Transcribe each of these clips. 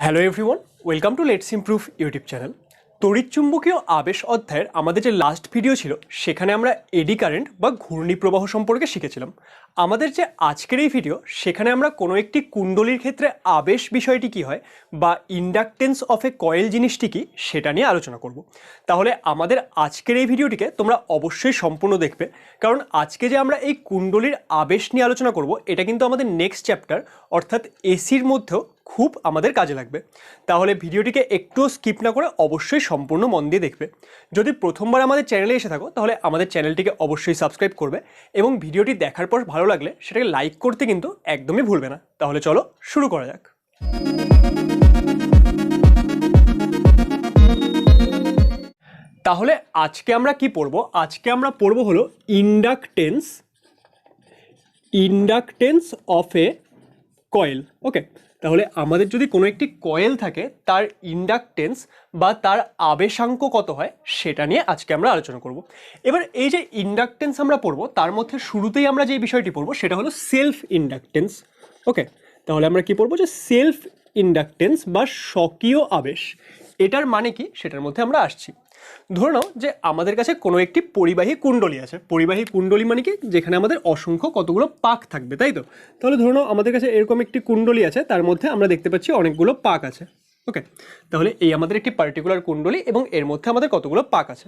Hello everyone, welcome to let's improve YouTube channel. তড়িৎচুম্বকীয় আবেশ অধ্যায়ের আমাদের যে লাস্ট ভিডিও ছিল সেখানে আমরা এডি কারেন্ট বা ঘূর্ণি প্রবাহ সম্পর্কে শিখেছিলাম। আমাদের যে আজকের এই ভিডিও সেখানে আমরা কোনো একটি কুণ্ডলীর ক্ষেত্রে আবেশ বিষয়টি কী হয় বা ইন্ডাকটেন্স অফ এ কয়েল জিনিসটি কী সেটা নিয়ে আলোচনা করব। তাহলে আমাদের আজকের এই ভিডিওটিকে তোমরা অবশ্যই সম্পূর্ণ দেখবে, কারণ আজকে যে আমরা এই কুণ্ডলীর আবেশ নিয়ে আলোচনা করব এটা কিন্তু আমাদের নেক্সট চ্যাপ্টার অর্থাৎ এসির মধ্যেও খুব আমাদের কাজে লাগবে। তাহলে ভিডিওটিকে একটুও স্কিপ না করে অবশ্যই সম্পূর্ণ মন দিয়ে দেখবে। যদি প্রথমবার আমাদের চ্যানেলে এসে থাকো তাহলে আমাদের চ্যানেলটিকে অবশ্যই সাবস্ক্রাইব করবে এবং ভিডিওটি দেখার পর ভালো লাগলে সেটাকে লাইক করতে কিন্তু একদমই ভুলবে না। তাহলে চলো শুরু করা যাক। তাহলে আজকে আমরা কি পড়ব? আজকে আমরা পড়ব হলো ইন্ডাকটেন্স অফ এ কয়েল। ওকে, তাহলে আমাদের যদি কোনো একটি কয়েল থাকে তার ইন্ডাকটেন্স বা তার আবেশাঙ্ক কত হয় সেটা নিয়ে আজকে আমরা আলোচনা করব। এবার এই যে ইন্ডাকটেন্স আমরা পড়ব তার মধ্যে শুরুতেই আমরা যে বিষয়টি পড়ব সেটা হলো সেলফ ইন্ডাকটেন্স। ওকে, তাহলে আমরা কি পড়ব যে সেলফ ইন্ডাকটেন্স বা স্বকীয় আবেশ। এটার মানে কি সেটার মধ্যে আমরা আসছি। ধরে নাও যে আমাদের কাছে কোনো একটি পরিবাহী কুণ্ডলী আছে। পরিবাহী কুণ্ডলী মানে কি? যেখানে আমাদের অসংখ্য কতগুলো পাক থাকবে, তাই তো? তাহলে ধরে নাও আমাদের কাছে এরকম একটি কুণ্ডলী আছে, তার মধ্যে আমরা দেখতে পাচ্ছি অনেকগুলো পাক আছে। ওকে, তাহলে এই আমাদের একটি পার্টিকুলার কুণ্ডলী এবং এর মধ্যে আমাদের কতগুলো পাক আছে।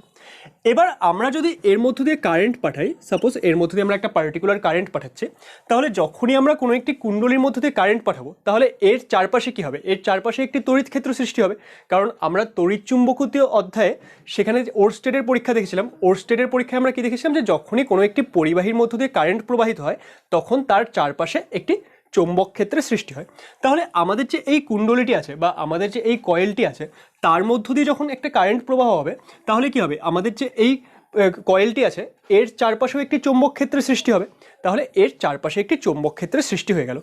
এবার আমরা যদি এর মধ্য দিয়ে কারেন্ট পাঠাই, সাপোজ এর মধ্য দিয়ে আমরা একটা পার্টিকুলার কারেন্ট পাঠাচ্ছি, তাহলে যখনই আমরা কোনো একটি কুণ্ডলীর মধ্য দিয়ে কারেন্ট পাঠাবো তাহলে এর চারপাশে কি হবে? এর চারপাশে একটি তড়িৎ ক্ষেত্র সৃষ্টি হবে। কারণ আমরা তড়িৎচুম্বকীয় অধ্যায়ে সেখানে ওরস্টেডের পরীক্ষা দেখেছিলাম। ওরস্টেডের পরীক্ষায় আমরা কি দেখেছিলাম যে যখনই কোনো একটি পরিবাহীর মধ্য দিয়ে কারেন্ট প্রবাহিত হয় তখন তার চারপাশে একটি চৌম্বক ক্ষেত্রের সৃষ্টি হয়। তাহলে আমাদের যে এই কুণ্ডলীটি আছে বা আমাদের যে এই কয়েলটি আছে তার মধ্য দিয়ে যখন একটা কারেন্ট প্রবাহ হবে তাহলে কি হবে? আমাদের যে এই কয়েলটি আছে এর চারপাশেও একটি চৌম্বক ক্ষেত্রের সৃষ্টি হবে। তাহলে এর চারপাশে একটি চৌম্বক ক্ষেত্রের সৃষ্টি হয়ে গেল।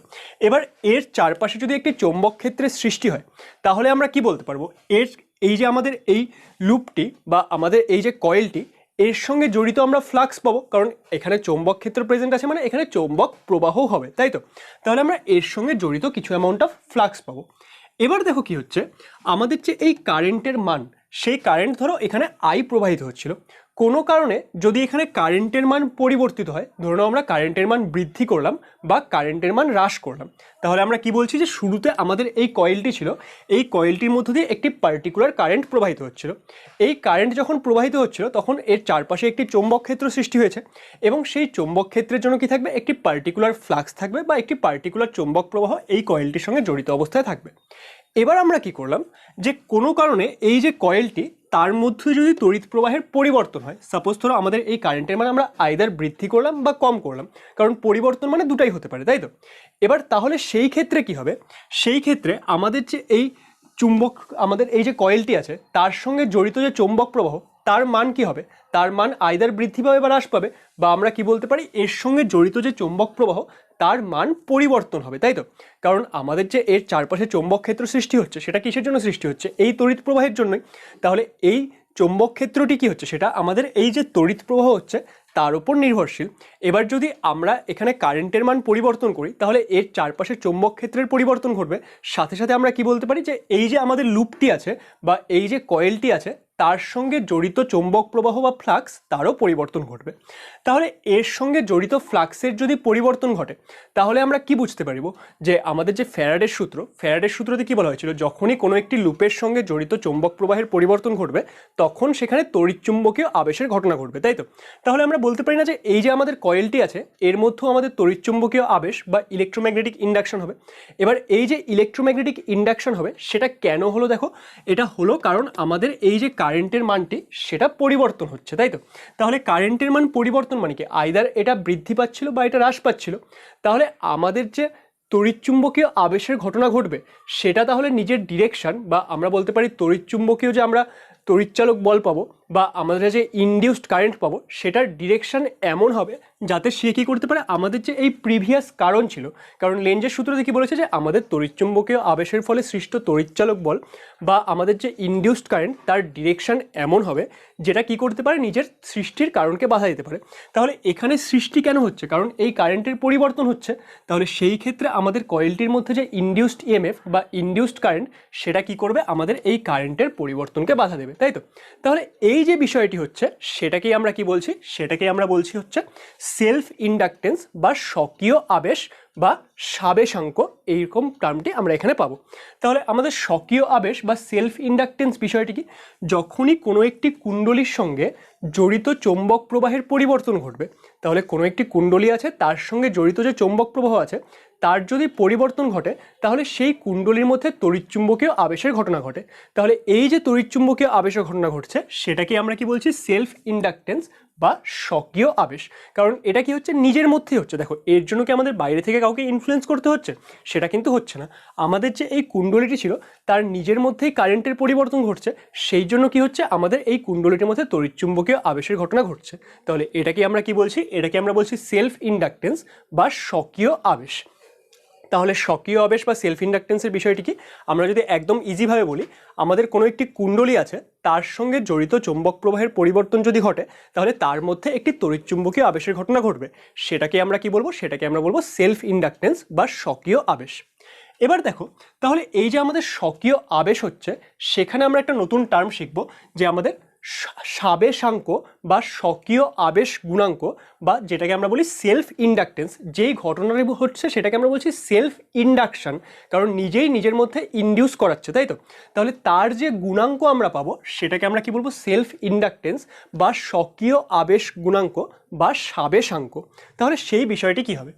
এবার এর চারপাশে যদি একটি চৌম্বক ক্ষেত্রের সৃষ্টি হয় তাহলে আমরা কি বলতে পারবো? এই যে আমাদের এই লুপটি বা আমাদের এই যে কয়েলটি এর সঙ্গে জড়িত আমরা ফ্লাক্স পাবো, কারণ এখানে চৌম্বক ক্ষেত্র প্রেজেন্ট আছে মানে এখানে চৌম্বক প্রবাহ হবে, তাই তো? তাহলে আমরা এর সঙ্গে জড়িত কিছু অ্যামাউন্ট অফ ফ্লাক্স পাবো। এবার দেখো কি হচ্ছে, আমাদের যে এই কারেন্টের মান, সেই কারেন্ট ধরো এখানে আই প্রবাহিত হচ্ছিল। কোনো কারণে যদি এখানে কারেন্টের মান পরিবর্তিত হয়, ধরুন আমরা কারেন্টের মান বৃদ্ধি করলাম বা কারেন্টের মান হ্রাস করলাম, তাহলে আমরা কি বলছি যে শুরুতে আমাদের এই কয়েলটি ছিল, এই কয়েলটির মধ্য দিয়ে একটি পার্টিকুলার কারেন্ট প্রবাহিত হচ্ছিল। এই কারেন্ট যখন প্রবাহিত হচ্ছিল তখন এর চারপাশে একটি চৌম্বক ক্ষেত্র সৃষ্টি হয়েছে এবং সেই চৌম্বক ক্ষেত্রের জন্য কি থাকবে? একটি পার্টিকুলার ফ্লাক্স থাকবে বা একটি পার্টিকুলার চৌম্বক প্রবাহ এই কয়েলটির সঙ্গে জড়িত অবস্থায় থাকবে। এবার আমরা কি করলাম যে কোনো কারণে এই যে কয়েলটি তার মধ্যে যদি তড়িৎ প্রবাহের পরিবর্তন হয়, সাপোজ ধরো আমাদের এই কারেন্টের মানে আমরা আইদার বৃদ্ধি করলাম বা কম করলাম, কারণ পরিবর্তন মানে দুটাই হতে পারে, তাই তো? এবার তাহলে সেই ক্ষেত্রে কি হবে? সেই ক্ষেত্রে আমাদের যে এই চুম্বক, আমাদের এই যে কয়েলটি আছে তার সঙ্গে জড়িত যে চৌম্বক প্রবাহ তার মান কি হবে? তার মান আইদার বৃদ্ধি পাবে বা হ্রাস পাবে, বা আমরা কি বলতে পারি এর সঙ্গে জড়িত যে চৌম্বক প্রবাহ তার মান পরিবর্তন হবে, তাই তো? কারণ আমাদের যে এর চারপাশে চৌম্বক ক্ষেত্র সৃষ্টি হচ্ছে সেটা কিসের জন্য সৃষ্টি হচ্ছে? এই তড়িৎ প্রবাহের জন্যই। তাহলে এই চৌম্বক ক্ষেত্রটি কি হচ্ছে? সেটা আমাদের এই যে তড়িৎ প্রবাহ হচ্ছে তার উপর নির্ভরশীল। এবার যদি আমরা এখানে কারেন্টের মান পরিবর্তন করি তাহলে এর চারপাশে চৌম্বক ক্ষেত্রের পরিবর্তন ঘটবে। সাথে সাথে আমরা কি বলতে পারি যে এই যে আমাদের লুপটি আছে বা এই যে কয়েলটি আছে তার সঙ্গে জড়িত চৌম্বক প্রবাহ বা ফ্লাক্স তারও পরিবর্তন ঘটবে। তাহলে এর সঙ্গে জড়িত ফ্লাক্সের যদি পরিবর্তন ঘটে তাহলে আমরা কি বুঝতে পারব? যে আমাদের যে ফ্যারাডের সূত্রতে কি বলা হয়েছিল? যখনই কোনো একটি লুপের সঙ্গে জড়িত চৌম্বক প্রবাহের পরিবর্তন ঘটবে তখন সেখানে তড়িৎচুম্বকীয় আবেশের ঘটনা ঘটবে, তাই তো? তাহলে আমরা বলতে পারি না যে এই যে আমাদের কয়েলটি আছে এর মধ্যেও আমাদের তড়িৎচুম্বকীয় আবেশ বা ইলেকট্রোম্যাগনেটিক ইন্ডাকশন হবে। এবার এই যে ইলেকট্রোম্যাগনেটিক ইন্ডাকশন হবে সেটা কেন হলো? দেখো, এটা হলো কারণ আমাদের এই যে কারেন্টের মানটি সেটা পরিবর্তন হচ্ছে, তাই তো? তাহলে কারেন্টের মান পরিবর্তন মানে কি? আইদার এটা বৃদ্ধি পাচ্ছিল বা এটা হ্রাস পাচ্ছিল। তাহলে আমাদের যে তড়িৎচুম্বকীয় আবেশের ঘটনা ঘটবে সেটা তাহলে নিজের ডিরেকশন বা আমরা বলতে পারি তড়িৎচুম্বকীয় যে আমরা তড়িৎচালক বল পাবো বা আমাদের যে ইনডিউসড কারেন্ট পাবো সেটার ডিরেকশন এমন হবে যাতে সে কী করতে পারে, আমাদের যে এই প্রিভিয়াস কারণ ছিল, কারণ লেঞ্জের সূত্রতে কি বলেছে যে আমাদের তড়িৎচুম্বকীয় আবেশের ফলে সৃষ্ট তড়িৎচালক বল বা আমাদের যে ইনডিউসড কারেন্ট তার ডিরেকশন এমন হবে যেটা কি করতে পারে, নিজের সৃষ্টির কারণকে বাধা দিতে পারে। তাহলে এখানে সৃষ্টি কেন হচ্ছে, কারণ এই কারেন্টের পরিবর্তন হচ্ছে, তাহলে সেই ক্ষেত্রে আমাদের কয়েলটির মধ্যে যে ইনডিউসড ইএমএফ বা ইনডিউসড কারেন্ট সেটা কি করবে, আমাদের এই কারেন্টের পরিবর্তনকে বাধা দেবে, তাই তো। তাহলে এই যে বিষয়টি হচ্ছে সেটাকেই আমরা কি বলছি, সেটাকেই আমরা বলছি হচ্ছে সেলফ ইন্ডাকটেন্স বা স্বকীয় আবেশ বা সাবেশাঙ্ক, এইরকম টার্মটি আমরা এখানে পাবো। তাহলে আমাদের স্বকীয় আবেশ বা সেলফ ইন্ডাকটেন্স বিষয়টি কি, যখনই কোনো একটি কুণ্ডলীর সঙ্গে জড়িত চৌম্বক প্রবাহের পরিবর্তন ঘটবে, তাহলে কোনো একটি কুণ্ডলী আছে তার সঙ্গে জড়িত যে চৌম্বক প্রবাহ আছে তার যদি পরিবর্তন ঘটে তাহলে সেই কুণ্ডলীর মধ্যে তড়িৎচুম্বকীয় আবেশের ঘটনা ঘটে। তাহলে এই যে তড়িৎচুম্বকীয় আবেশের ঘটনা ঘটছে সেটাকে আমরা কি বলছি, সেলফ ইন্ডাকটেন্স বা স্বকীয় আবেশ। কারণ এটা কি হচ্ছে, নিজের মধ্যেই হচ্ছে। দেখো, এর জন্য কি আমাদের বাইরে থেকে কাউকে ইনফ্লুয়েন্স করতে হচ্ছে, সেটা কিন্তু হচ্ছে না। আমাদের যে এই কুণ্ডলীটি ছিল তার নিজের মধ্যেই কারেন্টের পরিবর্তন ঘটছে, সেই জন্য কি হচ্ছে, আমাদের এই কুণ্ডলীটির মধ্যে তড়িৎচুম্বকীয় আবেশের ঘটনা ঘটছে। তাহলে এটাকে আমরা কি বলছি, এটাকে আমরা বলছি সেলফ ইন্ডাকটেন্স বা স্বকীয় আবেশ। তাহলে স্বকীয় আবেশ বা সেলফ ইন্ডাকটেন্সের বিষয়টি কি, আমরা যদি একদম ইজিভাবে বলি, আমাদের কোনো একটি কুণ্ডলী আছে তার সঙ্গে জড়িত চৌম্বক প্রবাহের পরিবর্তন যদি ঘটে তাহলে তার মধ্যে একটি তড়িৎচুম্বকীয় আবেশের ঘটনা ঘটবে, সেটাকে আমরা কি বলবো, সেটাকে আমরা বলবো সেলফ ইন্ডাকটেন্স বা স্বকীয় আবেশ। এবার দেখো, তাহলে এই যে আমাদের স্বকীয় আবেশ হচ্ছে, সেখানে আমরা একটা নতুন টার্ম শিখবো যে আমাদের সাবেশাঙ্ক বা স্বকীয় আবেশ গুণাঙ্ক, বা যেটাকে আমরা বলি সেলফ ইন্ডাকটেন্স। যেই ঘটনাটি হচ্ছে সেটাকে আমরা বলছি সেলফ ইন্ডাকশন, কারণ নিজেই নিজের মধ্যে ইনডিউস করাচ্ছে, তাই তো। তাহলে তার যে গুণাঙ্ক আমরা পাবো সেটাকে আমরা কি বলবো, সেলফ ইন্ডাকটেন্স বা স্বকীয় আবেশ গুণাঙ্ক বা সাবেশাঙ্ক। তাহলে সেই বিষয়টি কি হবে,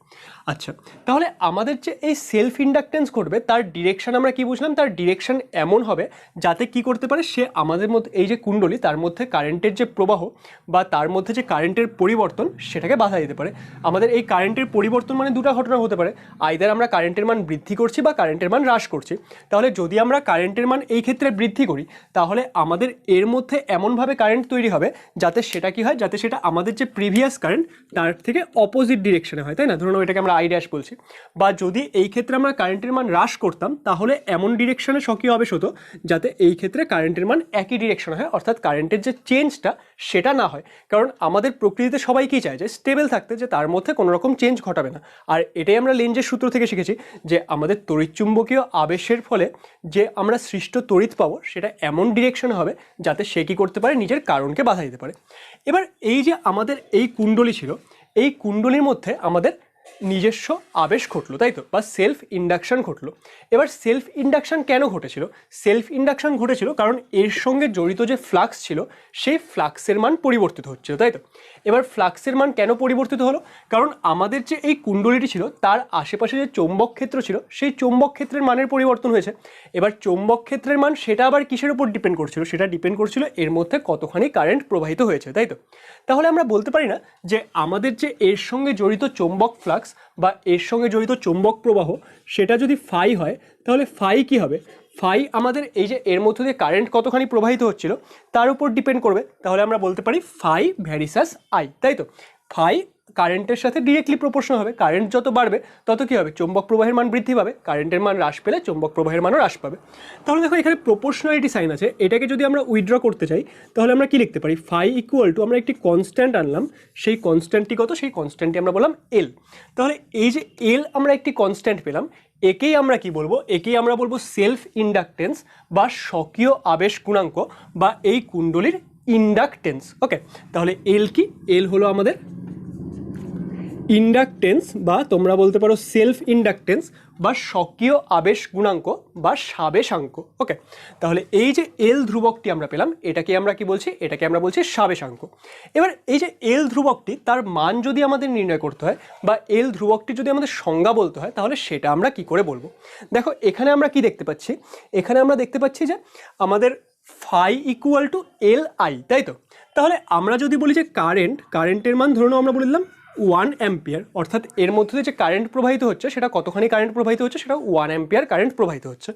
আচ্ছা, তাহলে আমাদের যে এই সেলফ ইন্ডাকটেন্স ঘটবে তার ডিরেকশন আমরা কি বুঝলাম, তার ডিরেকশন এমন হবে যাতে কি করতে পারে, সে আমাদের মধ্যে এই যে কুণ্ডলী তার মধ্যে কারেন্টের যে প্রবাহ বা তার মধ্যে যে কারেন্টের পরিবর্তন সেটাকে বাধা দিতে পারে। আমাদের এই কারেন্টের পরিবর্তন মানে দুটো ঘটনা হতে পারে, আইদার আমরা কারেন্টের মান বৃদ্ধি করছি বা কারেন্টের মান হ্রাস করছি। তাহলে যদি আমরা কারেন্টের মান এই ক্ষেত্রে বৃদ্ধি করি তাহলে আমাদের এর মধ্যে এমনভাবে কারেন্ট তৈরি হবে যাতে সেটা কি হয়, যাতে সেটা আমাদের যে প্রিভিয়াস কারেন্ট তার থেকে অপোজিট ডিরেকশনে হয়, তাই না। ধরুন এটাকে আমরা আই ড্যাশ বলছি। বা যদি এই ক্ষেত্রে আমরা কারেন্টের মান হ্রাস করতাম তাহলে এমন ডিরেকশনে স্বকীয় আবেশ হতো যাতে এই ক্ষেত্রে কারেন্টের মান একই ডিরেকশনে হয়, অর্থাৎ কারেন্টের যে চেঞ্জটা সেটা না হয়। কারণ আমাদের প্রকৃতিতে সবাই কি চায়, যে স্টেবল থাকতে, যে তার মধ্যে কোনো রকম চেঞ্জ ঘটাবে না। আর এটাই আমরা লেঞ্জের সূত্র থেকে শিখেছি যে আমাদের তড়িৎচুম্বকীয় আবেশের ফলে যে আমরা সৃষ্ট তড়িৎ পাবো সেটা এমন ডিরেকশনে হবে যাতে সে কি করতে পারে, নিজের কারণকে বাধা দিতে পারে। এবার এই যে আমাদের এই কুণ্ডলী ছিল, এই কুণ্ডলীর মধ্যে আমাদের নিজস্ব আবেশ ঘটলো, তাই তো, বা সেলফ ইন্ডাকশন ঘটলো। এবার সেলফ ইন্ডাকশন কেন ঘটেছিল, সেলফ ইন্ডাকশন ঘটেছিল কারণ এর সঙ্গে জড়িত যে ফ্লাক্স ছিল সেই ফ্লাক্সের মান পরিবর্তিত হচ্ছিল, তাই তো। এবার ফ্লাক্সের মান কেন পরিবর্তিত হলো, কারণ আমাদের যে এই কুণ্ডলীটি ছিল তার আশেপাশে যে চৌম্বক ক্ষেত্র ছিল সেই চৌম্বক ক্ষেত্রের মানের পরিবর্তন হয়েছে। এবার চৌম্বক ক্ষেত্রের মান সেটা আবার কিসের উপর ডিপেন্ড করছিল, সেটা ডিপেন্ড করছিল এর মধ্যে কতখানি কারেন্ট প্রবাহিত হয়েছে, তাই তো। তাহলে আমরা বলতে পারি না যে আমাদের যে এর সঙ্গে জড়িত চৌম্বক ফ্লাক্স বা এর সঙ্গে জড়িত চৌম্বক প্রবাহ সেটা যদি ফাই হয় তাহলে ফাই কি হবে, ফাই আমাদের এই যে এর মধ্যে দিয়ে কারেন্ট কতখানি প্রবাহিত হচ্ছিল তার উপর ডিপেন্ড করবে। তাহলে আমরা বলতে পারি ফাই ভ্যারিসাস আই, তাই তো। ফাই কারেন্টের সাথে ডিরেক্টলি প্রপোর্শনাল হবে, কারেন্ট যত বাড়বে তত কী হবে, চৌম্বক প্রবাহের মান বৃদ্ধি পাবে, কারেন্টের মান হ্রাস পেলে চৌম্বক প্রবাহের মানও হ্রাস পাবে। তাহলে দেখো এখানে প্রপোর্শনালিটি সাইন আছে, এটাকে যদি আমরা উইথড্র করতে চাই তাহলে আমরা কি লিখতে পারি, ফাই ইকুয়াল টু আমরা একটি কনস্ট্যান্ট আনলাম, সেই কনস্ট্যান্টটি কত, সেই কনস্ট্যান্টটি আমরা বললাম এল। তাহলে এই যে এল আমরা একটি কনস্ট্যান্ট পেলাম, একেই আমরা কি বলবো, একেই আমরা বলবো সেলফ ইন্ডাকটেন্স বা স্বকীয় আবেশ গুণাঙ্ক বা এই কুণ্ডলীর ইন্ডাকটেন্স। ওকে, তাহলে এল কি, এল হলো আমাদের ইন্ডাকটেন্স বা তোমরা বলতে পারো সেলফ ইন্ডাকটেন্স বা স্বকীয় আবেশ গুণাঙ্ক বা সাবেশাঙ্ক। ওকে, তাহলে এই যে এল ধ্রুবকটি আমরা পেলাম এটাকে আমরা কি বলছি, এটাকে আমরা বলছি সাবেশাঙ্ক। এবার এই যে এল ধ্রুবকটি তার মান যদি আমাদের নির্ণয় করতে হয় বা এল ধ্রুবকটি যদি আমাদের সংজ্ঞা বলতে হয় তাহলে সেটা আমরা কি করে বলবো। দেখো এখানে আমরা কি দেখতে পাচ্ছি, এখানে আমরা দেখতে পাচ্ছি যে আমাদের phi equal to L I, তাই তো। তাহলে আমরা যদি বলি যে কারেন্টের মান ধরুন আমরা বলে দিলাম 1 অ্যাম্পিয়ার, অর্থাৎ এর মধ্যে দিয়ে যে কারেন্ট প্রবাহিত হচ্ছে সেটা কতখানি কারেন্ট প্রবাহিত হচ্ছে, সেটা 1 অ্যাম্পিয়ার কারেন্ট প্রবাহিত হচ্ছে।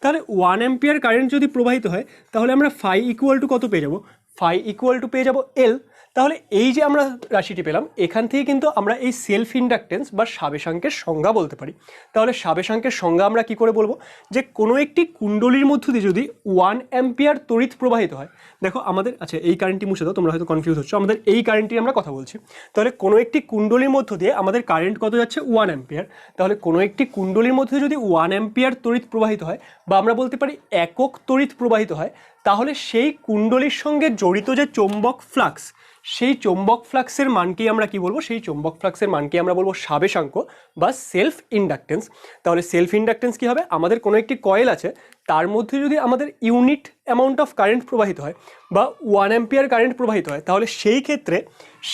তাহলে 1 অ্যাম্পিয়ার কারেন্ট যদি প্রবাহিত হয় তাহলে আমরা ফাই ইকুয়াল টু কত পেয়ে যাবো, ফাই ইকুয়াল টু পেয়ে যাব এল। তাহলে এই যে আমরা রাশিটি পেলাম এখান থেকে কিন্তু আমরা এই সেলফ ইন্ডাকটেন্স বা সাবেশাঙ্কের সংজ্ঞা বলতে পারি। তাহলে সাবেশাঙ্কের সংজ্ঞা আমরা কি করে বলবো, যে কোনো একটি কুণ্ডলীর মধ্য দিয়ে যদি 1 অ্যাম্পিয়ার তড়িৎ প্রবাহিত হয়, দেখো আমাদের আচ্ছা এই কারেন্টটি মুছে দাও, তোমরা হয়তো কনফিউজ হচ্ছ, আমাদের এই কারেন্টটি আমরা কথা বলছি। তাহলে কোনো একটি কুণ্ডলীর মধ্য দিয়ে আমাদের কারেন্ট কত যাচ্ছে 1 অ্যাম্পিয়ার। তাহলে কোনো একটি কুণ্ডলীর মধ্যে যদি 1 অ্যাম্পিয়ার তড়িৎ প্রবাহিত হয়, বা আমরা বলতে পারি একক তড়িৎ প্রবাহিত হয়, তাহলে সেই কুণ্ডলীর সঙ্গে জড়িত যে চৌম্বক ফ্লাক্স, সেই চৌম্বক ফ্লাক্সের মানকেই আমরা কি বলবো, সেই চৌম্বক ফ্লাক্সের মানকে আমরা বলবো সাবেশাঙ্ক বা সেলফ ইন্ডাকটেন্স। তাহলে সেলফ ইন্ডাকটেন্স কি হবে, আমাদের কোনো একটি কয়েল আছে তার মধ্যে যদি আমাদের ইউনিট অ্যামাউন্ট অফ কারেন্ট প্রবাহিত হয় বা 1 অ্যাম্পিয়ার কারেন্ট প্রবাহিত হয়, তাহলে সেই ক্ষেত্রে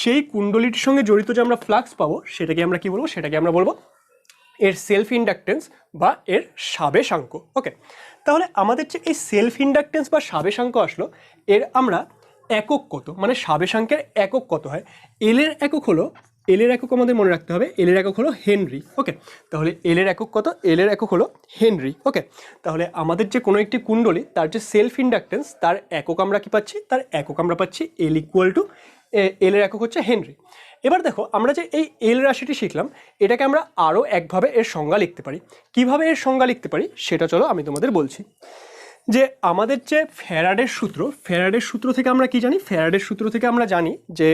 সেই কুণ্ডলীটির সঙ্গে জড়িত যে আমরা ফ্লাক্স পাবো সেটাকে আমরা কি বলবো, সেটাকে আমরা বলবো এর সেলফ ইন্ডাকটেন্স বা এর সাবেশাঙ্ক। ওকে, তাহলে আমাদের যে এই সেলফ ইন্ডাকটেন্স বা সাবেশাঙ্ক আসলো, এর আমরা একক কত, মানে সাবেশাঙ্কের একক কত হয়, এল এর একক হলো, এল এর একক আমাদের মনে রাখতে হবে, এল এর একক হলো হেনরি। ওকে, তাহলে এল এর একক কত, এল এর একক হলো হেনরি। ওকে, তাহলে আমাদের যে কোনো একটি কুণ্ডলী তার যে সেলফ ইন্ডাকটেন্স তার একক আমরা কি পাচ্ছি, তার একক আমরা পাচ্ছি এল ইকুয়াল টু, এল এর একক হচ্ছে হেনরি। এবার দেখো আমরা যে এই এল রাশিটি শিখলাম, এটাকে আমরা আরও একভাবে এর সংজ্ঞা লিখতে পারি। কিভাবে এর সংজ্ঞা লিখতে পারি সেটা চলো আমি তোমাদের বলছি। যে আমাদের যে ফ্যারাডের সূত্র থেকে আমরা কি জানি, ফ্যারাডের সূত্র থেকে আমরা জানি যে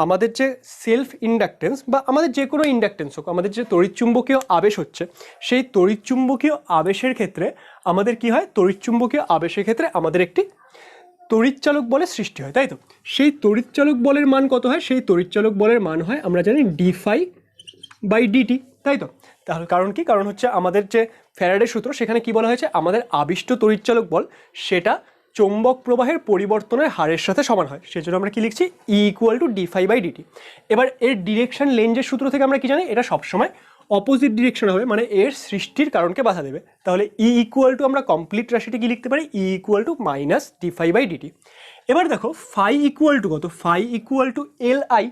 আমাদের যে সেলফ ইন্ডাকটেন্স বা আমাদের যে কোনো ইন্ডাকটেন্স হোক, আমাদের যে তড়িৎচুম্বকীয় আবেশ হচ্ছে, সেই তড়িৎচুম্বকীয় আবেশের ক্ষেত্রে আমাদের কি হয়, তড়িৎচুম্বকীয় আবেশের ক্ষেত্রে আমাদের একটি তড়িৎচালক বলের সৃষ্টি হয়, তাই তো। সেই তড়িৎচালক বলের মান কত হয়, সেই তড়িৎচালক বলের মান হয় আমরা জানি ডিফাই বাই ডিটি, তাই তো। তাহলে কারণ কি, কারণ হচ্ছে আমাদের যে ফ্যারাডের সূত্র সেখানে কি বলা হয়েছে, আমাদের আবিষ্ট তড়িৎচালক বল সেটা চৌম্বক প্রবাহের পরিবর্তনের হারের সাথে সমান হয়, সেজন্য আমরা কি লিখছি E equal to d phi by d t. এবার এর ডিরেকশন লেঞ্জের সূত্র থেকে আমরা কি জানি, এটা সবসময় অপোজিট ডিরেকশন হবে, মানে এর সৃষ্টির কারণকে বাধা দেবে। তাহলে ই ইকুয়াল টু আমরা কমপ্লিট রাশিটি কি লিখতে পারি, E equal to minus d phi by d t. এবার দেখো ফাই ইকুয়াল টু কত, phi equal to L I.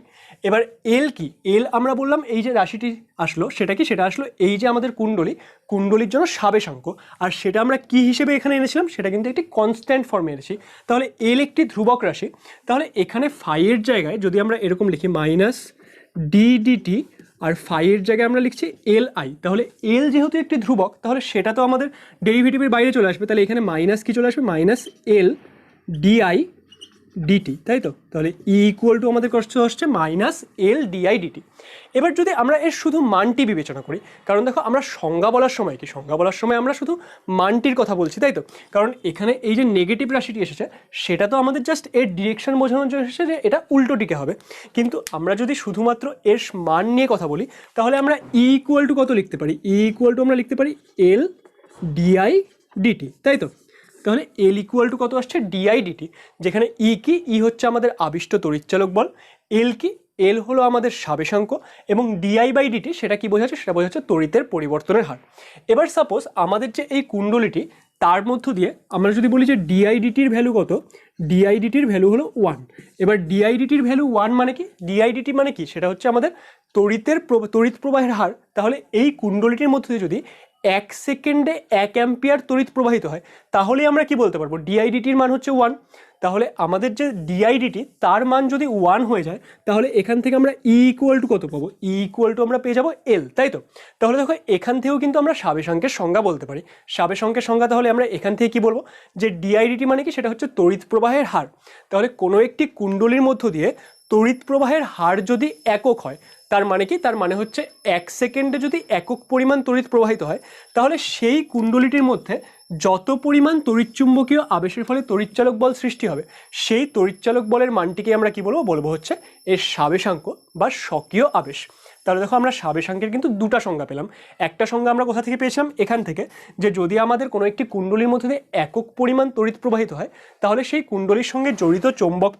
এবার এল কি, এল আমরা বললাম এই যে রাশিটি আসলো সেটা কি, সেটা আসলো এই যে আমাদের কুণ্ডলীর জন্য সাবেশাঙ্ক, আর সেটা আমরা কি হিসেবে এখানে এনেছিলাম, সেটা কিন্তু একটি কনস্ট্যান্ট ফর্মে এনেছি। তাহলে এল একটি ধ্রুবক রাশি, তাহলে এখানে ফাইয়ের জায়গায় যদি আমরা এরকম লিখি মাইনাস ডিডিটি, আর ফাইয়ের জায়গায় আমরা লিখছি এল আই, তাহলে এল যেহেতু একটি ধ্রুবক তাহলে সেটা তো আমাদের ডেরিভেটিভের বাইরে চলে আসবে, তাহলে এখানে মাইনাস কি চলে আসবে, মাইনাস এল ডিআই ডিটি, তাই তো। তাহলে ই ইকুয়াল টু আমাদের কষ্ট আসছে মাইনাস এল ডিআই ডিটি। এবার যদি আমরা এর শুধু মানটি বিবেচনা করি, কারণ দেখো আমরা সংজ্ঞা বলার সময় কি, সংজ্ঞা বলার সময় আমরা শুধু মানটির কথা বলছি, তাই তো। কারণ এখানে এই যে নেগেটিভ রাশিটি এসেছে সেটা তো আমাদের জাস্ট এর ডিরেকশন বোঝানোর জন্য এসেছে যে এটা উল্টো দিকে হবে, কিন্তু আমরা যদি শুধুমাত্র এর মান নিয়ে কথা বলি তাহলে আমরা ই ইকুয়াল টু কত লিখতে পারি, ই ইকুয়াল টু আমরা লিখতে পারি এল ডিআই ডিটি, তাই তো। তাহলে এল ইকুয়াল টু কত আসছে, ডিআই ডিটি, যেখানে ই কি, ই হচ্ছে আমাদের আবিষ্ট তড়িৎচালক বল, এল কি, এল হলো আমাদের সাবেশাঙ্ক, এবং ডিআই বাই ডিটি সেটা কি বোঝাচ্ছে, সেটা বোঝাচ্ছে তড়িতের পরিবর্তনের হার। এবার সাপোজ আমাদের যে এই কুণ্ডলীটি তার মধ্য দিয়ে আমরা যদি বলি যে ডিআইডিটির ভ্যালু কত, ডিআইডিটির ভ্যালু হলো 1। এবার ডিআইডিটির ভ্যালু 1 মানে কি, ডিআইডিটি মানে কি, সেটা হচ্ছে আমাদের তড়িৎ প্রবাহের হার। তাহলে এই কুণ্ডলীটির মধ্যে যদি 1 সেকেন্ডে 1 অ্যাম্পিয়ার তড়িৎ প্রবাহিত হয়, তাহলে আমরা কি বলতে পারবো, ডিআইডিটির মান হচ্ছে 1। তাহলে আমাদের যে ডিআইডিটি তার মান যদি 1 হয়ে যায়, তাহলে এখান থেকে আমরা ই ইকুয়াল টু কত পাবো, ই ইকুয়াল টু আমরা পেয়ে যাবো এল, তাই তো। তাহলে দেখো এখান থেকেও কিন্তু আমরা সাবেশাঙ্কের সংজ্ঞা বলতে পারি। সাবেশাঙ্কের সংজ্ঞা তাহলে আমরা এখান থেকে কি বলবো, যে ডিআইডিটি মানে কি, সেটা হচ্ছে তড়িৎ প্রবাহের হার। তাহলে কোনো একটি কুণ্ডলীর মধ্য দিয়ে তড়িৎ প্রবাহের হার যদি একক হয়, তার মানে কি, তার মানে হচ্ছে 1 সেকেন্ডে যদি একক পরিমাণ তড়িৎ প্রবাহিত হয়, তাহলে সেই কুণ্ডলীটির মধ্যে যত পরিমাণ তড়িৎচুম্বকীয় আবেশের ফলে তড়িৎচালক বল সৃষ্টি হবে, সেই তড়িৎচালক বলের মানটিকে আমরা কি বলবো, বলবো হচ্ছে এর সাবেশাঙ্ক বা স্বকীয় আবেশ। তাহলে দেখো আমরা সাবেশাঙ্কের কিন্তু দুটো সংজ্ঞা পেলাম। একটা সংজ্ঞা আমরা কোথা থেকে পেয়েছিলাম, এখান থেকে, যে যদি আমাদের কোনো একটি কুণ্ডলীর মধ্যে দিয়ে একক পরিমাণ তড়িৎ প্রবাহিত হয়, তাহলে সেই কুণ্ডলীর সঙ্গে জড়িত চৌম্বক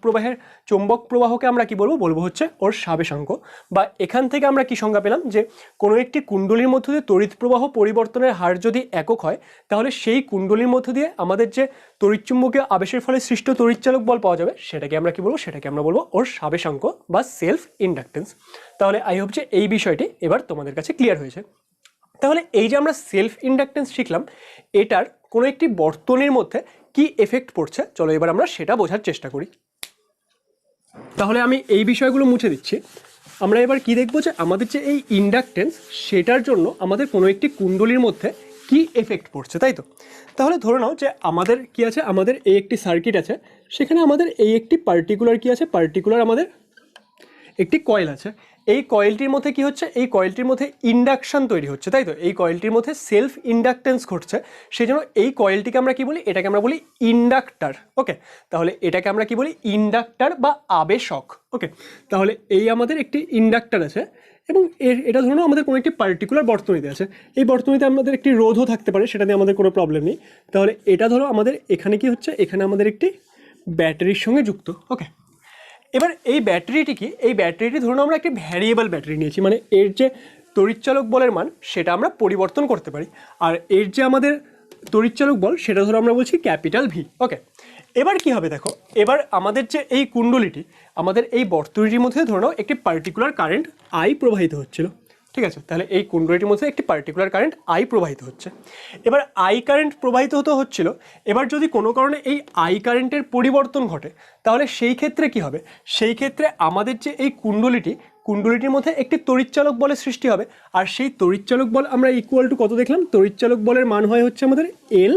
প্রবাহকে আমরা কি বলবো, বলবো হচ্ছে ওর সাবেশাঙ্ক। বা এখান থেকে আমরা কি সংজ্ঞা পেলাম, যে কোনো একটি কুণ্ডলীর মধ্য দিয়ে তড়িৎ প্রবাহ পরিবর্তনের হার যদি একক হয়, তাহলে সেই কুণ্ডলীর মধ্য দিয়ে আমাদের যে তড়িৎচুম্বকীয় আবেশের ফলে সৃষ্ট তড়িৎচালক বল পাওয়া যাবে, সেটাকে আমরা কি বলবো, সেটাকে আমরা বলবো ওর সাবেশাঙ্ক বা সেলফ ইন্ডাকটেন্স। তাহলে আই হোপ যে এই বিষয়টি এবার তোমাদের কাছে ক্লিয়ার হয়েছে। তাহলে এই যে আমরা সেলফ ইন্ডাকটেন্স শিখলাম, এটার কোনো একটি বর্তনীর মধ্যে কি এফেক্ট পড়ছে, চলো এবার আমরা সেটা বোঝার চেষ্টা করি। তাহলে আমি এই বিষয়গুলো মুছে দিচ্ছি। আমরা এবার কি দেখবো যে আমাদের যে এই ইন্ডাকটেন্স সেটার জন্য আমাদের কোনো একটি কুণ্ডলীর মধ্যে কি এফেক্ট পড়ছে, তাই তো। তাহলে ধরে নাও যে আমাদের কি আছে, আমাদের এই একটি সার্কিট আছে, সেখানে আমাদের এই একটি পার্টিকুলার কি আছে, পার্টিকুলার আমাদের একটি কয়েল আছে। এই কয়েলটির মধ্যে কি হচ্ছে, এই কয়েলটির মধ্যে ইন্ডাকশন তৈরি হচ্ছে, তাই তো। এই কয়েলটির মধ্যে সেলফ ইন্ডাকটেন্স ঘটছে, সেই জন্য এই কয়েলটিকে আমরা কি বলি, এটাকে আমরা বলি ইন্ডাক্টার। ওকে, তাহলে এটাকে আমরা কি বলি, ইন্ডাক্টার বা আবেশক। ওকে, তাহলে এই আমাদের একটি ইন্ডাক্টার আছে এবং এটা ধরুন আমাদের কোনো একটি পার্টিকুলার বর্তনীতে আছে। এই বর্তনীতে আমাদের একটি রোধও থাকতে পারে, সেটা নিয়ে আমাদের কোনো প্রবলেম নেই। তাহলে এটা ধরো আমাদের এখানে কি হচ্ছে, এখানে আমাদের একটি ব্যাটারির সঙ্গে যুক্ত। ওকে, এবার এই ব্যাটারিটি কি, এই ব্যাটারিটি ধরুন আমরা একটি ভ্যারিয়েবল ব্যাটারি নিয়েছি, মানে এর যে তড়িৎচালক বলের মান সেটা আমরা পরিবর্তন করতে পারি, আর এর যে আমাদের তড়িৎচালক বল সেটা ধরো আমরা বলছি ক্যাপিটাল ভি। ওকে, এবার কি হবে দেখো, এবার আমাদের যে এই কুণ্ডলীটি, আমাদের এই বর্তনীটির মধ্যে ধরো একটি পার্টিকুলার কারেন্ট আই প্রবাহিত হচ্ছিল, ঠিক আছে। তাহলে এই কুণ্ডলীটির মধ্যে একটি পার্টিকুলার কারেন্ট আই প্রবাহিত হচ্ছে। এবার আই কারেন্ট প্রবাহিত হচ্ছিল, এবার যদি কোনো কারণে এই আই কারেন্টের পরিবর্তন ঘটে, তাহলে সেই ক্ষেত্রে কি হবে, সেই ক্ষেত্রে আমাদের যে এই কুণ্ডলীটির মধ্যে একটি তড়িৎচালক বলের সৃষ্টি হবে। আর সেই তড়িৎচালক বল আমরা ইকুয়াল টু কত দেখলাম, তড়িৎচালক বলের মান হয় হচ্ছে আমাদের এল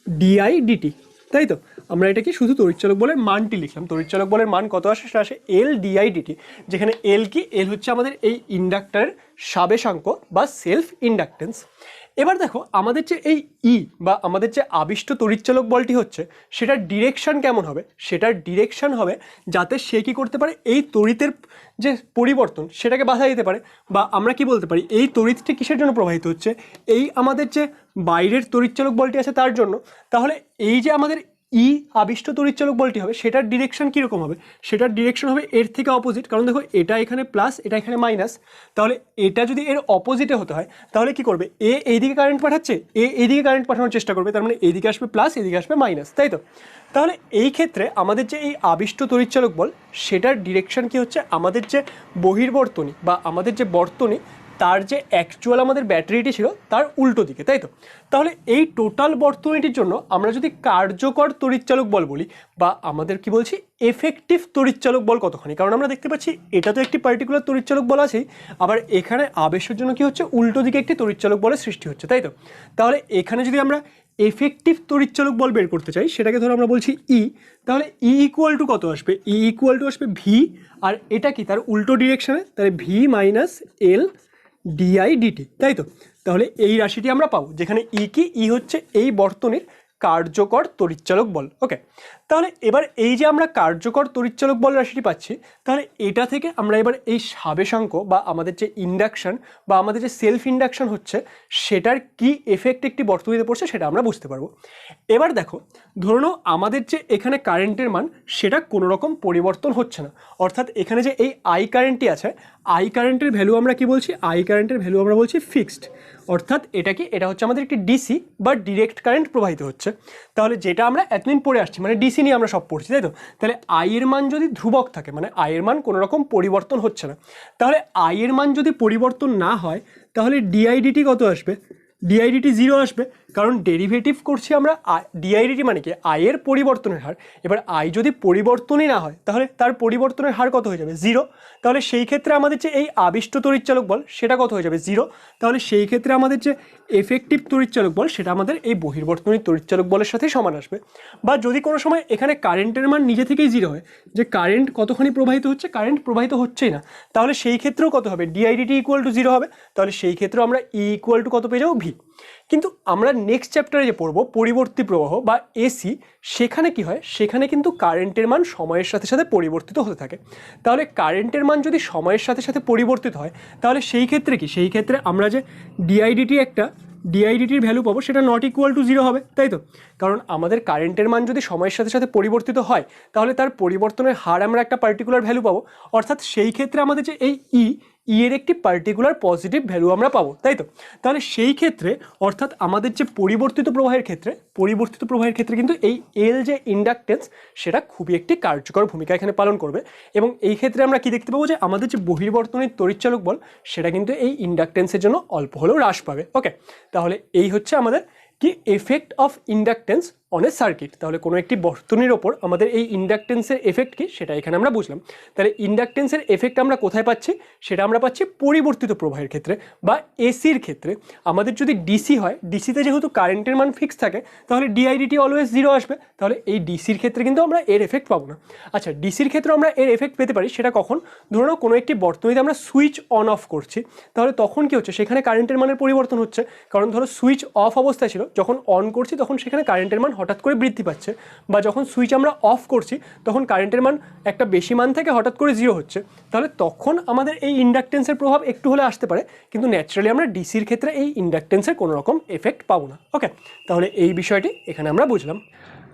ডিআই ডিটি, তাই তো। আমরা এটা কি শুধু তড়িৎচালক বলের মানটি লিখলাম, তড়িৎচালক বলের মান কত আসে, সেটা আসে এল ডিআই ডিটি, যেখানে এল কি, এল হচ্ছে আমাদের এই ইন্ডাক্টরের সাবেশাঙ্ক বা সেলফ ইন্ডাকটেন্স। এবার দেখো আমাদের যে এই ই বা আমাদের যে আবিষ্ট তড়িৎচালক বলটি হচ্ছে, সেটার ডিরেকশন কেমন হবে, সেটার ডিরেকশন হবে যাতে সে কি করতে পারে, এই তড়িতের যে পরিবর্তন সেটাকে বাধা দিতে পারে। বা আমরা কি বলতে পারি, এই তড়িৎটি কিসের জন্য প্রবাহিত হচ্ছে, এই আমাদের যে বাইরের তড়িৎচালক বলটি আছে তার জন্য। তাহলে এই যে আমাদের ই আবিষ্ট তড়িৎচালক বলটি হবে, সেটার ডিরেকশন কীরকম হবে, সেটার ডিরেকশন হবে এর থেকে অপোজিট। কারণ দেখো এটা এখানে প্লাস, এটা এখানে মাইনাস, তাহলে এটা যদি এর অপোজিটে হতে হয়, তাহলে কি করবে, এ এইদিকে কারেন্ট পাঠাচ্ছে, এ এইদিকে কারেন্ট পাঠানোর চেষ্টা করবে, তার মানে এইদিকে আসবে প্লাস, এদিকে আসবে মাইনাস, তাই তো। তাহলে এই ক্ষেত্রে আমাদের যে এই আবিষ্ট তড়িৎচালক বল সেটার ডিরেকশন কি হচ্ছে, আমাদের যে বহির্বর্তনী বা আমাদের যে বর্তনী তার যে অ্যাকচুয়াল আমাদের ব্যাটারিটি ছিল তার উল্টো দিকে, তাই তো। তাহলে এই টোটাল বর্তনীটির জন্য আমরা যদি কার্যকর তড়িৎচালক বল বলি, বা আমাদের কি বলছি এফেক্টিভ তড়িৎচালক বল কতখানি, কারণ আমরা দেখতে পাচ্ছি এটা তো একটি পার্টিকুলার তড়িৎচালক বল আছেই, আবার এখানে আবেশের জন্য কি হচ্ছে, উল্টো দিকে একটি তড়িৎচালক বলের সৃষ্টি হচ্ছে, তাই তো। তাহলে এখানে যদি আমরা এফেক্টিভ তড়িৎচালক বল বের করতে চাই, সেটাকে ধরো আমরা বলছি ই, তাহলে ই ইকুয়াল টু কত আসবে, ই ইকুয়াল টু আসবে ভি, আর এটা কি তার উল্টো ডিরেকশনে, তাহলে V minus L DI DT, তাই তো। তাহলে এই রাশিটি আমরা পাবো, যেখানে ই কি, ই হচ্ছে এই বর্তনীর কার্যকর তড়িৎচালক বল। ওকে, তাহলে এবার এই যে আমরা কার্যকর তড়িৎচালক বল রাশিটি পাচ্ছি, তাহলে এটা থেকে আমরা এবার এই সাবেশাঙ্ক বা আমাদের যে ইন্ডাকশন বা আমাদের যে সেলফ ইন্ডাকশন হচ্ছে সেটার কি এফেক্ট একটি বর্তনীতে পড়ছে সেটা আমরা বুঝতে পারবো। এবার দেখো, ধরুন আমাদের যে এখানে কারেন্টের মান সেটা কোনো রকম পরিবর্তন হচ্ছে না, অর্থাৎ এখানে যে এই আই কারেন্টটি আছে, আই কারেন্টের ভ্যালু আমরা কি বলছি, আই কারেন্টের ভ্যালু আমরা বলছি ফিক্সড, অর্থাৎ এটা কি, এটা হচ্ছে আমাদের একটি ডিসি বা ডিরেক্ট কারেন্ট প্রবাহিত হচ্ছে। তাহলে যেটা আমরা এতদিন পড়ে আসছি, মানে ডিসি নিয়ে আমরা সব পড়ছি, তাই তো। তাহলে আই এর মান যদি ধ্রুবক থাকে, মানে আই এর মান কোনো রকম পরিবর্তন হচ্ছে না, তাহলে আই এর মান যদি পরিবর্তন না হয়, তাহলে ডিআইডিটি কত আসবে, ডিআইডিটি জিরো আসবে, কারণ ডেরিভেটিভ করছি আমরা। ডিআইডিটি মানে কি, আই এর পরিবর্তনের হার। এবার আই যদি পরিবর্তনই না হয়, তাহলে তার পরিবর্তনের হার কত হয়ে যাবে, জিরো। তাহলে সেই ক্ষেত্রে আমাদের যে এই আবিষ্ট তড়িৎচালক বল সেটা কত হয়ে যাবে, জিরো। তাহলে সেই ক্ষেত্রে আমাদের যে এফেক্টিভ তড়িৎচালক বল সেটা আমাদের এই বহির্বর্তনীর তড়িৎচালক বলের সাথে সমান আসবে। বা যদি কোনো সময় এখানে কারেন্টের মান নিজে থেকেই জিরো হয়, যে কারেন্ট কতখানি প্রবাহিত হচ্ছে, কারেন্ট প্রবাহিত হচ্ছেই না, তাহলে সেই ক্ষেত্রেও কত হবে, ডিআইডিটি ইকুয়াল টু জিরো হবে। তাহলে সেই ক্ষেত্রেও আমরা ই ইকুয়াল টু কত পেয়ে যাবো, ভি। কিন্তু আমরা নেক্সট চ্যাপ্টারে যে পড়বো পরিবর্তী প্রবাহ বা এসি, সেখানে কি হয়, সেখানে কিন্তু কারেন্টের মান সময়ের সাথে সাথে পরিবর্তিত হতে থাকে। তাহলে কারেন্টের মান যদি সময়ের সাথে সাথে পরিবর্তিত হয়, তাহলে সেই ক্ষেত্রে কি, সেই ক্ষেত্রে আমরা যে ডিআইডিটি একটা ডিআইডিটির ভ্যালু পাবো সেটা নট ইকুয়াল টু জিরো হবে, তাই তো। কারণ আমাদের কারেন্টের মান যদি সময়ের সাথে সাথে পরিবর্তিত হয়, তাহলে তার পরিবর্তনের হার আমরা একটা পার্টিকুলার ভ্যালু পাবো, অর্থাৎ সেই ক্ষেত্রে আমাদের যে এই ই এর একটি পার্টিকুলার পজিটিভ ভ্যালু আমরা পাবো, তাই তো। তাহলে সেই ক্ষেত্রে অর্থাৎ আমাদের যে পরিবর্তিত প্রবাহের ক্ষেত্রে কিন্তু এই এল যে ইন্ডাকটেন্স সেটা খুবই একটি কার্যকর ভূমিকা এখানে পালন করবে। এবং এই ক্ষেত্রে আমরা কি দেখতে পাবো, যে আমাদের যে বহির্বর্তনীর তড়িৎচালক বল সেটা কিন্তু এই ইন্ডাকটেন্সের জন্য অল্প হলেও হ্রাস পাবে। ওকে, তাহলে এই হচ্ছে আমাদের কি effect of inductance on a circuit. তাহলে কোনো একটি বর্তনীর ওপর আমাদের এই ইন্ডাকটেন্সের এফেক্ট কি সেটা এখানে আমরা বুঝলাম। তাহলে ইন্ডাকটেন্সের এফেক্ট আমরা কোথায় পাচ্ছি, সেটা আমরা পাচ্ছি পরিবর্তিত প্রবাহের ক্ষেত্রে বা এসির ক্ষেত্রে। আমাদের যদি ডিসি হয়, ডিসিতে যেহেতু কারেন্টের মান ফিক্স থাকে তাহলে ডিআইডিটি অলওয়েজ 0 আসবে। তাহলে এই ডিসির ক্ষেত্রে কিন্তু আমরা এর এফেক্ট পাবো না। আচ্ছা, ডিসির ক্ষেত্রে আমরা এর এফেক্ট পেতে পারি, সেটা কখন? ধরো নাও কোনো একটি বর্তনীতে আমরা সুইচ অন অফ করছি, তাহলে তখন কি হচ্ছে, সেখানে কারেন্টের মানের পরিবর্তন হচ্ছে। কারণ ধরো সুইচ অফ অবস্থায় ছিল, যখন অন করছি তখন সেখানে কারেন্টের মান হঠাৎ করে বৃদ্ধি পাচ্ছে, বা যখন সুইচ আমরা অফ করছি তখন কারেন্টের মান একটা বেশি মান থেকে হঠাৎ করে 0 হচ্ছে। তাহলে তখন আমাদের এই ইন্ডাকটেন্সের প্রভাব একটু হলে আসতে পারে, কিন্তু ন্যাচারালি আমরা ডিসির ক্ষেত্রে এই ইন্ডাকটেন্সের কোনো রকম এফেক্ট পাবো না। ওকে, তাহলে এই বিষয়টি এখানে আমরা বুঝলাম।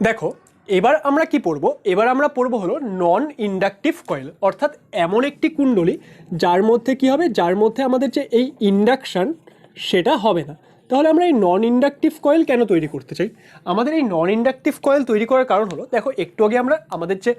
দেখো এবার আমরা কি পড়বো, এবার আমরা পড়বো হলো নন ইন্ডাকটিভ কয়েল, অর্থাৎ এমন একটি কুণ্ডলী যার মধ্যে কি হবে, যার মধ্যে আমাদের যে এই ইন্ডাকশন সেটা হবে না। তাহলে আমরা এই নন ইন্ডাকটিভ কয়েল কেন তৈরি করতে চাই? আমাদের এই নন ইন্ডাকটিভ কয়েল তৈরি করার কারণ হলো, দেখো একটু আগে আমরা আমাদের যে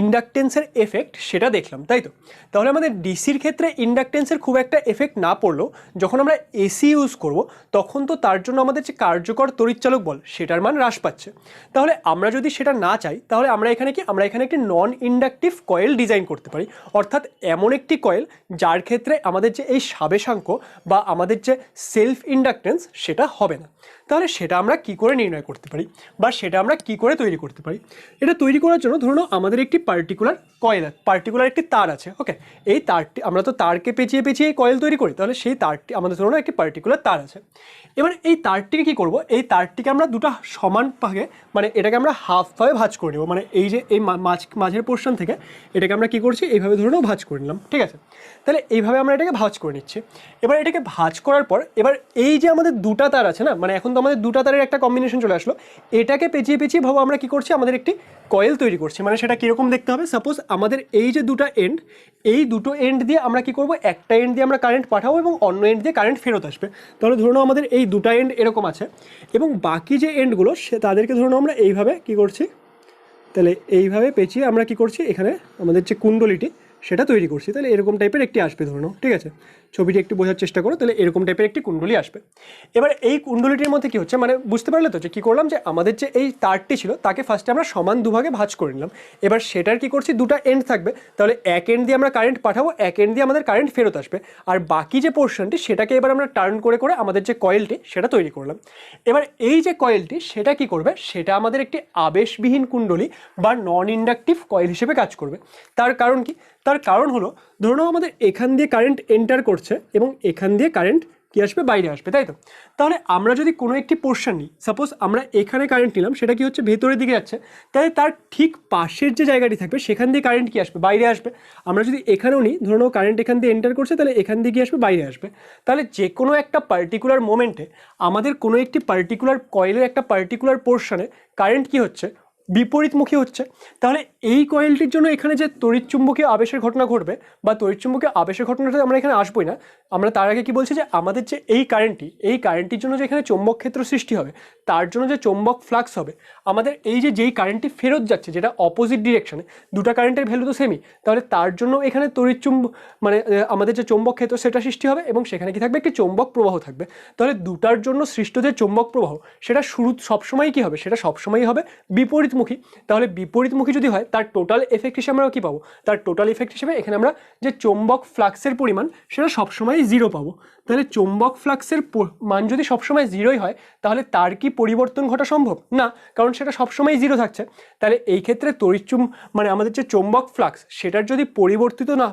ইন্ডাকটেন্সের এফেক্ট সেটা দেখলাম, তাই তো? তাহলে আমাদের ডিসির ক্ষেত্রে ইন্ডাকটেন্সের খুব একটা এফেক্ট না পড়লেও যখন আমরা এসি ইউজ করব তখন তো তার জন্য আমাদের যে কার্যকর তড়িৎচালক বল সেটার মান হ্রাস পাচ্ছে। তাহলে আমরা যদি সেটা না চাই তাহলে আমরা এখানে কি, আমরা এখানে একটি নন ইন্ডাকটিভ কয়েল ডিজাইন করতে পারি, অর্থাৎ এমন একটি কয়েল যার ক্ষেত্রে আমাদের যে এই সাবেশাঙ্ক বা আমাদের যে সেলফ ইন্ডাকটেন্স সেটা হবে না। তাহলে সেটা আমরা কি করে নির্ণয় করতে পারি বা সেটা আমরা কি করে তৈরি করতে পারি? এটা তৈরি করার জন্য ধরুন আমাদের একটি পার্টিকুলার কয়েল, পার্টিকুলার একটি তার আছে। ওকে, এই তারটি আমরা তো তারকে পেঁচিয়ে পেঁচিয়ে কয়েল তৈরি করি, তাহলে সেই তারটি আমাদের ধরুন একটি পার্টিকুলার তার আছে। এবার এই তারটিকে কি করব, এই তারটিকে আমরা দুটো সমান ভাগে, মানে এটাকে আমরা হাফভাবে ভাঁজ করে নেব, মানে এই যে এই মাঝের পোর্শন থেকে এটাকে আমরা কি করছি, এইভাবে ধরুন ভাঁজ করে নিলাম, ঠিক আছে? তাহলে এইভাবে আমরা এটাকে ভাঁজ করে নিচ্ছি। এবার এটাকে ভাঁজ করার পর এবার এই যে আমাদের দুটা তার আছে না, মানে এখন তো আমাদের দুটা তারের একটা কম্বিনেশন চলে আসলো, এটাকে পেঁচিয়ে পেঁচিয়ে ভাবো আমরা কি করছি, আমাদের একটি কয়েল তৈরি করছি। মানে সেটা কীরকম দেখতে হবে, সাপোজ আমাদের এই যে দুটো এন্ড, এই দুটো এন্ড দিয়ে আমরা কি করব, একটা এন্ড দিয়ে আমরা কারেন্ট পাঠাবো এবং অন্য এন্ড দিয়ে কারেন্ট ফেরত আসবে। তাহলে ধরুন আমাদের এই দুটো এন্ড এরকম আছে এবং বাকি যে এন্ডগুলো তাদেরকে ধরুন আমরা এইভাবে কি করছি, তাহলে এইভাবে পেঁচিয়ে আমরা কি করছি, এখানে আমাদের যে কুণ্ডলীটি সেটা তৈরি করছি। তাহলে এরকম টাইপের একটি আসবে ধরুন, ঠিক আছে? ছবিটি একটু বোঝার চেষ্টা করো, তাহলে এরকম টাইপের একটি কুণ্ডলী আসবে। এবার এই কুণ্ডলীটির মধ্যে কি হচ্ছে, মানে বুঝতে পারলে তো যে কী করলাম, যে আমাদের যে এই তারটি ছিল তাকে ফার্স্টে আমরা সমান দুভাগে ভাঁজ করে নিলাম। এবার সেটার কি করছি, দুটো এন্ড থাকবে, তাহলে এক এন্ড দিয়ে আমরা কারেন্ট পাঠাবো, এক এন্ড দিয়ে আমাদের কারেন্ট ফেরত আসবে, আর বাকি যে পোর্শনটি সেটাকে এবার আমরা টার্ন করে করে আমাদের যে কয়েলটি সেটা তৈরি করলাম। এবার এই যে কয়েলটি সেটা কি করবে, সেটা আমাদের একটি আবেশবিহীন কুণ্ডলী বা নন ইন্ডাকটিভ কয়েল হিসেবে কাজ করবে। তার কারণ কি, তার কারণ হলো ধরুন আমাদের এখান দিয়ে কারেন্ট এন্টার করছে এবং এখান দিয়ে কারেন্ট কি আসবে, বাইরে আসবে, তাই তো? তাহলে আমরা যদি কোনো একটি পোর্শন নিই, সাপোজ আমরা এখানে কারেন্ট নিলাম, সেটা কি হচ্ছে ভেতরের দিকে যাচ্ছে, তাহলে তার ঠিক পাশের যে জায়গাটি থাকবে সেখান দিয়ে কারেন্ট কি আসবে, বাইরে আসবে। আমরা যদি এখানেও নিই, ধরুন কারেন্ট এখান দিয়ে এন্টার করছে, তাহলে এখান দিয়ে কি আসবে, বাইরে আসবে। তাহলে যে কোনো একটা পার্টিকুলার মোমেন্টে আমাদের কোনো একটি পার্টিকুলার কয়েলের একটা পার্টিকুলার পোর্শনে কারেন্ট কি হচ্ছে, বিপরীতমুখী হচ্ছে। তাহলে এই কয়েলটির জন্য এখানে যে তড়িৎচুম্বকীয় আবেশের ঘটনা ঘটবে বা তড়িৎচুম্বকীয় আবেশের ঘটনাটা আমরা এখানে আসবোই না, আমরা তার আগে কি বলছি, যে আমাদের যে এই কারেন্টটির জন্য যে এখানে চৌম্বক ক্ষেত্র সৃষ্টি হবে, তার জন্য যে চৌম্বক ফ্লাক্স হবে, আমাদের এই যে যেই কারেন্টটি ফেরত যাচ্ছে যেটা অপোজিট ডিরেকশনে, দুটো কারেন্টের ভ্যালু তো সেমই, তাহলে তার জন্য এখানে মানে আমাদের যে চৌম্বক ক্ষেত্র সেটা সৃষ্টি হবে এবং সেখানে কি থাকবে, একটি চৌম্বক প্রবাহ থাকবে। তাহলে দুটার জন্য সৃষ্ট যে চৌম্বক প্রবাহ সেটা শুরু সবসময় কি হবে, সেটা সবসময়ই হবে বিপরীতমুখী। তাহলে বিপরীতমুখী যদি হয় তার টোটাল এফেক্ট হিসেবে আমরা কি পাবো, তার টোটাল এফেক্ট হিসেবে এখানে আমরা যে চৌম্বক ফ্লাক্সের পরিমাণ সেটা সবসময় 0 পাবো। তাহলে চৌম্বক ফ্লাক্সের মান যদি সবসময় 0ই হয় তাহলে তার কি পরিবর্তন ঘটা সম্ভব না, কারণ সেটা সবসময় 0 থাকছে। তাহলে এই ক্ষেত্রে মানে আমাদের যে চৌম্বক ফ্লাক্স সেটার যদি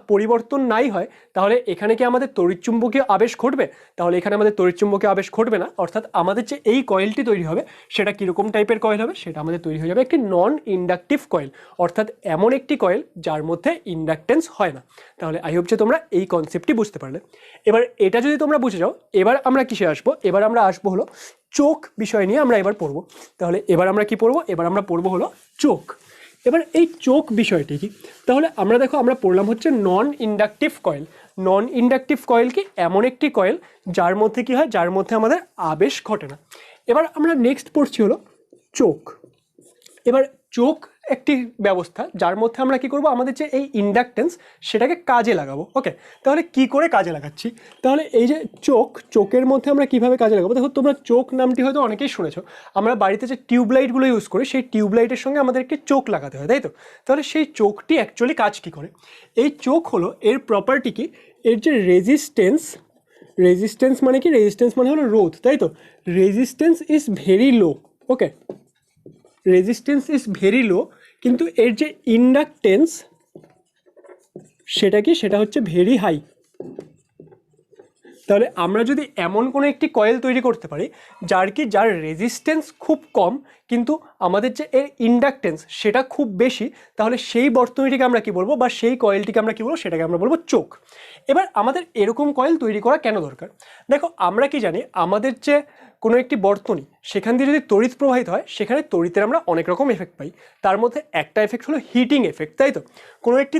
পরিবর্তন নাই হয়, তাহলে এখানে কি আমাদের তড়িৎচুম্বকীয় আবেশ ঘটবে, তাহলে এখানে আমাদের তড়িৎচুম্বকীয় আবেশ ঘটবে না। অর্থাৎ আমাদের যে এই কয়েলটি তৈরি হবে সেটা কীরকম টাইপের কয়েল হবে, সেটা আমাদের তৈরি হয়ে যাবে একটি নন ইন্ডাকটিভ কয়েল, অর্থাৎ এমন একটি কয়েল যার মধ্যে ইন্ডাকটেন্স হয় না। তাহলে আই হোপ যে তোমরা এই কনসেপ্টটি বুঝতে পারলে। এবার এটা যদি তোমরা বুঝে যাও, এবার আমরা কিসে আসবো, এবার আমরা আসবো হলো চোখ বিষয় নিয়ে আমরা এবার পড়বো। তাহলে এবার আমরা কি পড়বো, এবার আমরা পড়বো হলো চোখ। এবার এই চোখ বিষয়টি কি, তাহলে আমরা দেখো আমরা পড়লাম হচ্ছে নন ইন্ডাকটিভ কয়েল। নন ইন্ডাকটিভ কয়েল কি, এমন একটি কয়েল যার মধ্যে কি হয়, যার মধ্যে আমাদের আবেশ ঘটে না। এবার আমরা নেক্সট পড়ছি হলো চোখ। এবার চোখ একটি ব্যবস্থা যার মধ্যে আমরা কি করব, আমাদের যে এই ইন্ডাকটেন্স সেটাকে কাজে লাগাবো। ওকে, তাহলে কি করে কাজে লাগাচ্ছি, তাহলে এই যে চোখের মধ্যে আমরা কিভাবে কাজে লাগাবো, দেখো তোমরা চোখ নামটি হয়তো অনেকেই শুনেছো। আমরা বাড়িতে যে টিউবলাইটগুলো ইউজ করি সেই টিউবলাইটের সঙ্গে আমাদের একটি চোখ লাগাতে হয়, তাই তো? তাহলে সেই চোখটি অ্যাকচুয়ালি কাজ কি করে, এই চোখ হলো এর প্রপার্টি কি, এর যে রেজিস্ট্যান্স মানে কি, রেজিস্ট্যান্স মানে হলো রোধ, তাই তো? Resistance is very low. Okay, resistance is very low, কিন্তু এর যে ইন্ডাকটেন্স সেটা কি, সেটা হচ্ছে ভেরি হাই। তাহলে আমরা যদি এমন কোনো একটি কয়েল তৈরি করতে পারি যার রেজিস্ট্যান্স খুব কম কিন্তু আমাদের যে এর ইন্ডাকটেন্স সেটা খুব বেশি, তাহলে সেই বর্তনীটিকে আমরা কি বলবো, বা সেই কয়েলটিকে আমরা কি বলবো, সেটাকে আমরা বলবো চোখ। এবার আমাদের এরকম কয়েল তৈরি করা কেন দরকার? দেখো আমরা কি জানি, আমাদের যে কোনো একটি বর্তনী সেখান দিয়ে যদি তড়িৎ প্রবাহিত হয়, সেখানে তড়িতের আমরা অনেক রকম এফেক্ট পাই। তার মধ্যে একটা এফেক্ট হলো হিটিং এফেক্ট, তাই তো? কোনো একটি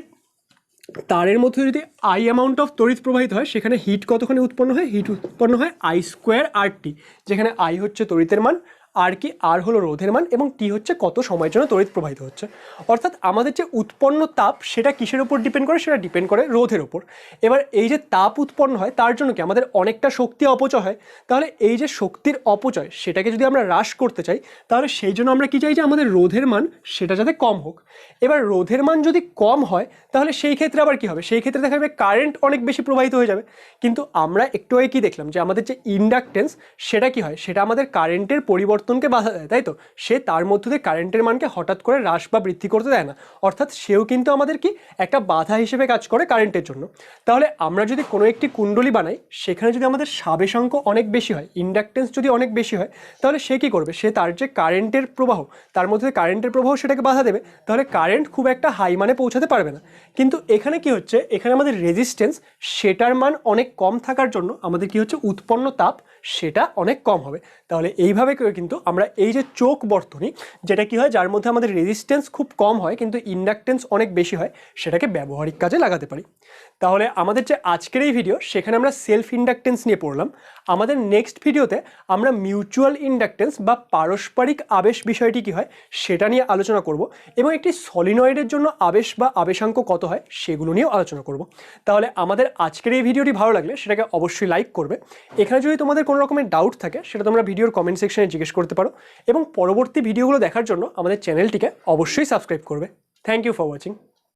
তারের মধ্যে যদি আই অ্যামাউন্ট অফ তড়িৎ প্রবাহিত হয়, সেখানে হিট কতখানি উৎপন্ন হয়, হিট উৎপন্ন হয় I²RT, যেখানে আই হচ্ছে তড়িতের মান, আর কি, আর হলো রোধের মান, এবং টি হচ্ছে কত সময়ের জন্য তড়িৎ প্রবাহিত হচ্ছে। অর্থাৎ আমাদের যে উৎপন্ন তাপ সেটা কিসের উপর ডিপেন্ড করে, সেটা ডিপেন্ড করে রোধের উপর। এবার এই যে তাপ উৎপন্ন হয় তার জন্য কি আমাদের অনেকটা শক্তি অপচয় হয়। তাহলে এই যে শক্তির অপচয় সেটাকে যদি আমরা হ্রাস করতে চাই, তাহলে সেই জন্য আমরা কি চাই, যে আমাদের রোধের মান সেটা যাতে কম হোক। এবার রোধের মান যদি কম হয় তাহলে সেই ক্ষেত্রে আবার কি হবে, সেই ক্ষেত্রে দেখা যাবে কারেন্ট অনেক বেশি প্রবাহিত হয়ে যাবে। কিন্তু আমরা একটু আগে কি দেখলাম, যে আমাদের যে ইন্ডাকটেন্স সেটা কি হয়, সেটা আমাদের কারেন্টের পরিবর্তনকে বাধা দেয়, তাই তো? সে তার মধ্যে দিয়ে কারেন্টের মানকে হঠাৎ করে হ্রাস বা বৃদ্ধি করতে দেয় না, অর্থাৎ সেও কিন্তু আমাদের কি একটা বাধা হিসেবে কাজ করে কারেন্টের জন্য। তাহলে আমরা যদি কোনো একটি কুণ্ডলী বানাই, সেখানে যদি আমাদের সাবেশাঙ্ক অনেক বেশি হয়, ইন্ডাকটেন্স যদি অনেক বেশি হয়, তাহলে সে কি করবে, সে তার যে কারেন্টের প্রবাহ, তার মধ্যে কারেন্টের প্রবাহ সেটাকে বাধা দেবে, তাহলে কারেন্ট খুব একটা হাই মানে পৌঁছাতে পারবে না। কিন্তু এখানে কি হচ্ছে, এখানে আমাদের রেজিস্ট্যান্স সেটার মান অনেক কম থাকার জন্য আমাদের কি হচ্ছে, উৎপন্ন তাপ সেটা অনেক কম হবে। তাহলে এইভাবে করে কিন্তু আমরা এই যে চোখ বর্তনী, যেটা কি হয়, যার মধ্যে আমাদের রেজিস্ট্যান্স খুব কম হয় কিন্তু ইন্ডাকটেন্স অনেক বেশি হয়, সেটাকে ব্যবহারিক কাজে লাগাতে পারি। তাহলে আমাদের যে আজকের এই ভিডিও, সেখানে আমরা সেলফ ইন্ডাকটেন্স নিয়ে পড়লাম। আমাদের নেক্সট ভিডিওতে আমরা মিউচুয়াল ইন্ডাকটেন্স বা পারস্পরিক আবেশ বিষয়টি কি হয় সেটা নিয়ে আলোচনা করব, এবং একটি সলিনয়েডের জন্য আবেশ বা আবেশাঙ্ক কত হয় সেগুলো নিয়েও আলোচনা করব। তাহলে আমাদের আজকের এই ভিডিওটি ভালো লাগলে সেটাকে অবশ্যই লাইক করবে। এখানে যদি তোমাদের কোনো রকমের ডাউট থাকে সেটা তোমরা ভিডিওর কমেন্ট সেকশনে জিজ্ঞেস করতে পারো, এবং পরবর্তী ভিডিওগুলো দেখার জন্য আমাদের চ্যানেলটিকে অবশ্যই সাবস্ক্রাইব করবে। Thank you for watching.